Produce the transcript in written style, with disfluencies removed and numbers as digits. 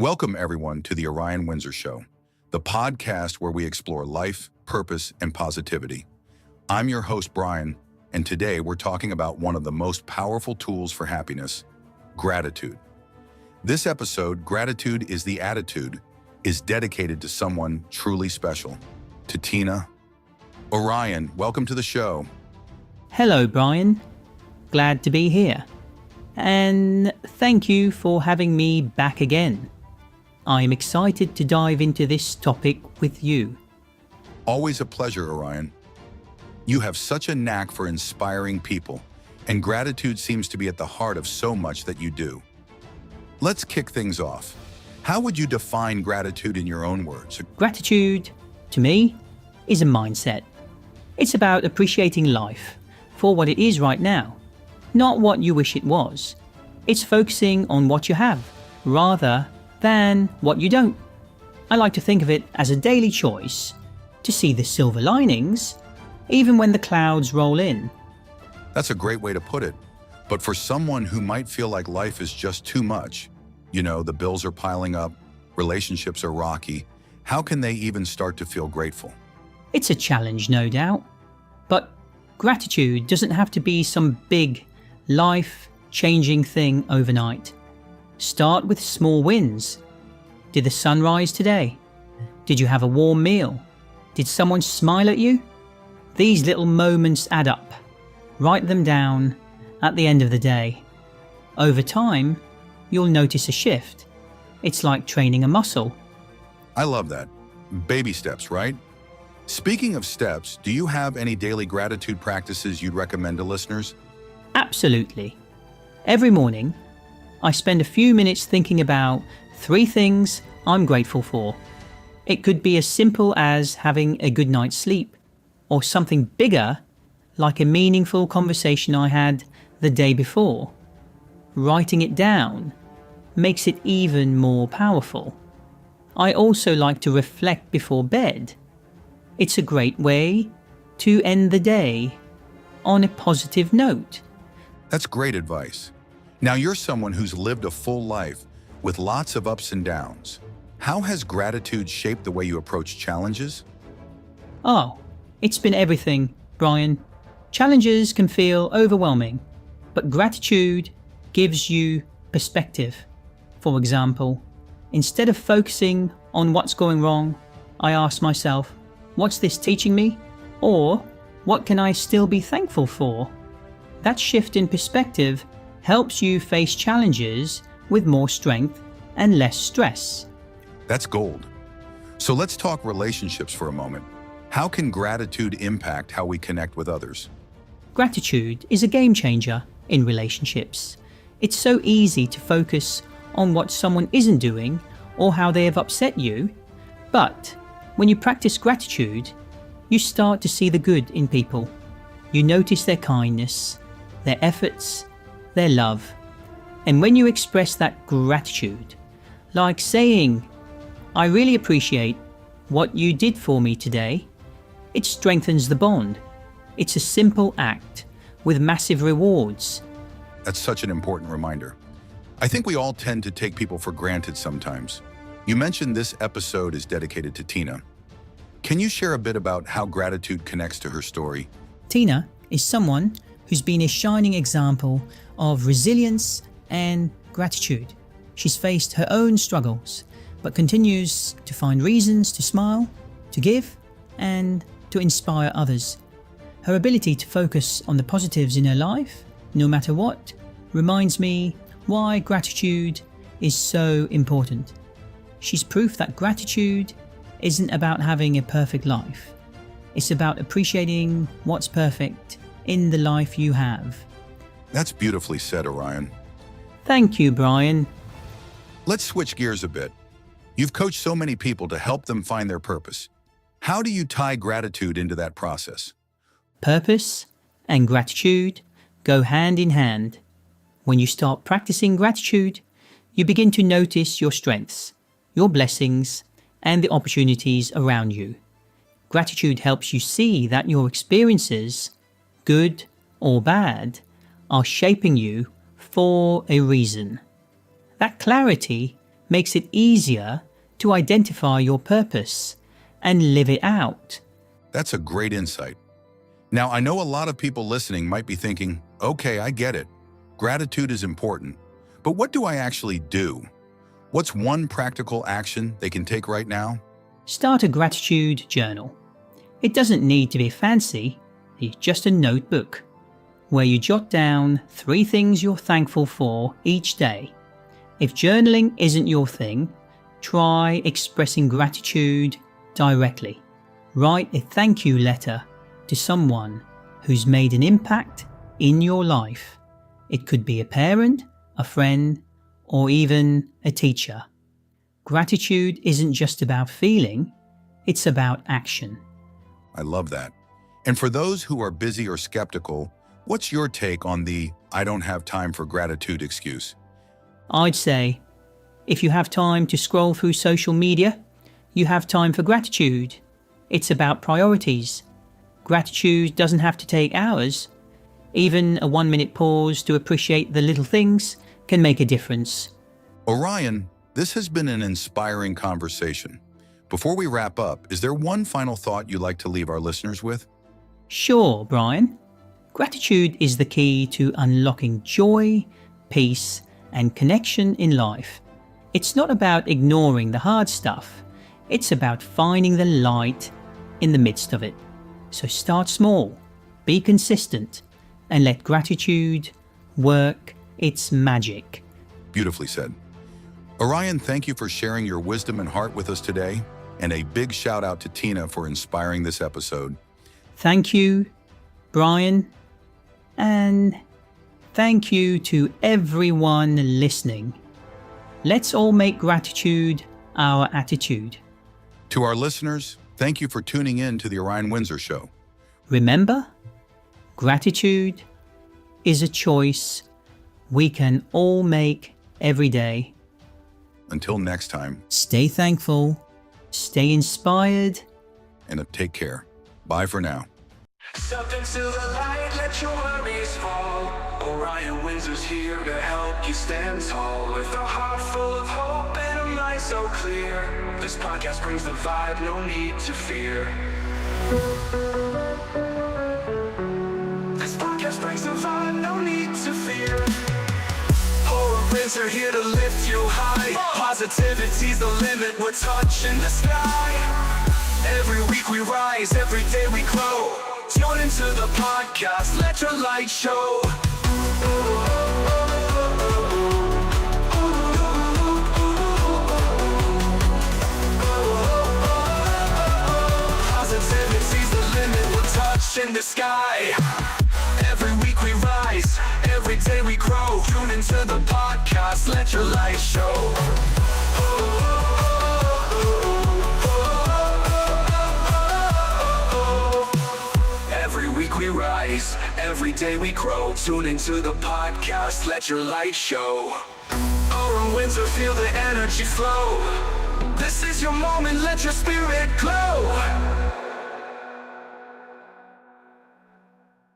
Welcome, everyone, to the Orion Windsor Show, the podcast where we explore life, purpose, and positivity. I'm your host, Brian, and today we're talking about one of the most powerful tools for happiness, gratitude. This episode, Gratitude is the Attitude, is dedicated to someone truly special, to Tina. Orion, welcome to the show. Hello, Brian. Glad to be here. And thank you for having me back again. I am excited to dive into this topic with you. Always a pleasure, Orion. You have such a knack for inspiring people, and gratitude seems to be at the heart of so much that you do. Let's kick things off. How would you define gratitude in your own words? Gratitude, to me, is a mindset. It's about appreciating life for what it is right now, not what you wish it was. It's focusing on what you have, rather than what you don't. I like to think of it as a daily choice to see the silver linings, even when the clouds roll in. That's a great way to put it. But for someone who might feel like life is just too much, the bills are piling up, relationships are rocky, how can they even start to feel grateful? It's a challenge, no doubt. But gratitude doesn't have to be some big, life-changing thing overnight. Start with small wins. Did the sun rise today? Did you have a warm meal? Did someone smile at you? These little moments add up. Write them down at the end of the day. Over time, you'll notice a shift. It's like training a muscle. I love that. Baby steps, right? Speaking of steps, do you have any daily gratitude practices you'd recommend to listeners? Absolutely. Every morning, I spend a few minutes thinking about 3 things I'm grateful for. It could be as simple as having a good night's sleep, or something bigger, like a meaningful conversation I had the day before. Writing it down makes it even more powerful. I also like to reflect before bed. It's a great way to end the day on a positive note. That's great advice. Now you're someone who's lived a full life with lots of ups and downs. How has gratitude shaped the way you approach challenges? Oh, it's been everything, Brian. Challenges can feel overwhelming, but gratitude gives you perspective. For example, instead of focusing on what's going wrong, I ask myself, what's this teaching me? Or what can I still be thankful for? That shift in perspective helps you face challenges with more strength and less stress. That's gold. So let's talk relationships for a moment. How can gratitude impact how we connect with others? Gratitude is a game changer in relationships. It's so easy to focus on what someone isn't doing or how they have upset you, but when you practice gratitude, you start to see the good in people. You notice their kindness, their efforts, their love. And when you express that gratitude, like saying, I really appreciate what you did for me today, it strengthens the bond. It's a simple act with massive rewards. That's such an important reminder. I think we all tend to take people for granted sometimes. You mentioned this episode is dedicated to Tina. Can you share a bit about how gratitude connects to her story? Tina is someone who's been a shining example of resilience and gratitude. She's faced her own struggles, but continues to find reasons to smile, to give, and to inspire others. Her ability to focus on the positives in her life, no matter what, reminds me why gratitude is so important. She's proof that gratitude isn't about having a perfect life. It's about appreciating what's perfect in the life you have. That's beautifully said, Orion. Thank you, Brian. Let's switch gears a bit. You've coached so many people to help them find their purpose. How do you tie gratitude into that process? Purpose and gratitude go hand in hand. When you start practicing gratitude, you begin to notice your strengths, your blessings, and the opportunities around you. Gratitude helps you see that your experiences, good or bad, are shaping you for a reason. That clarity makes it easier to identify your purpose and live it out. That's a great insight. Now, I know a lot of people listening might be thinking, okay, I get it. Gratitude is important. But what do I actually do? What's one practical action they can take right now? Start a gratitude journal. It doesn't need to be fancy, it's just a notebook where you jot down 3 things you're thankful for each day. If journaling isn't your thing, try expressing gratitude directly. Write a thank you letter to someone who's made an impact in your life. It could be a parent, a friend, or even a teacher. Gratitude isn't just about feeling, it's about action. I love that. And for those who are busy or skeptical, what's your take on the "I don't have time for gratitude" excuse? I'd say, if you have time to scroll through social media, you have time for gratitude. It's about priorities. Gratitude doesn't have to take hours. Even a 1-minute pause to appreciate the little things can make a difference. Orion, this has been an inspiring conversation. Before we wrap up, is there one final thought you'd like to leave our listeners with? Sure, Brian. Gratitude is the key to unlocking joy, peace, and connection in life. It's not about ignoring the hard stuff. It's about finding the light in the midst of it. So start small, be consistent, and let gratitude work its magic. Beautifully said. Orion, thank you for sharing your wisdom and heart with us today, and a big shout out to Tina for inspiring this episode. Thank you, Brian, and thank you to everyone listening. Let's all make gratitude our attitude. To our listeners, thank you for tuning in to the Orion Windsor Show. Remember, gratitude is a choice we can all make every day. Until next time, Stay thankful, stay inspired. and take care. Bye for now. Step into the light, let your worries fall. Orion Windsor's here to help you stand tall. With a heart full of hope and a mind so clear, this podcast brings the vibe, no need to fear. This podcast brings the vibe, no need to fear. Orion Windsor here to lift you high. Positivity's the limit, we're touching the sky. Every week we rise, every day we grow. Tune into the podcast, let your light show. Positivity's the limit, we're touching the sky. Every week we rise, every day we grow. Tune into the podcast, let your light show. Every week we rise, every day we grow. Tune into the podcast, let your light show. Orion Windsor, feel the energy flow. This is your moment, let your spirit glow.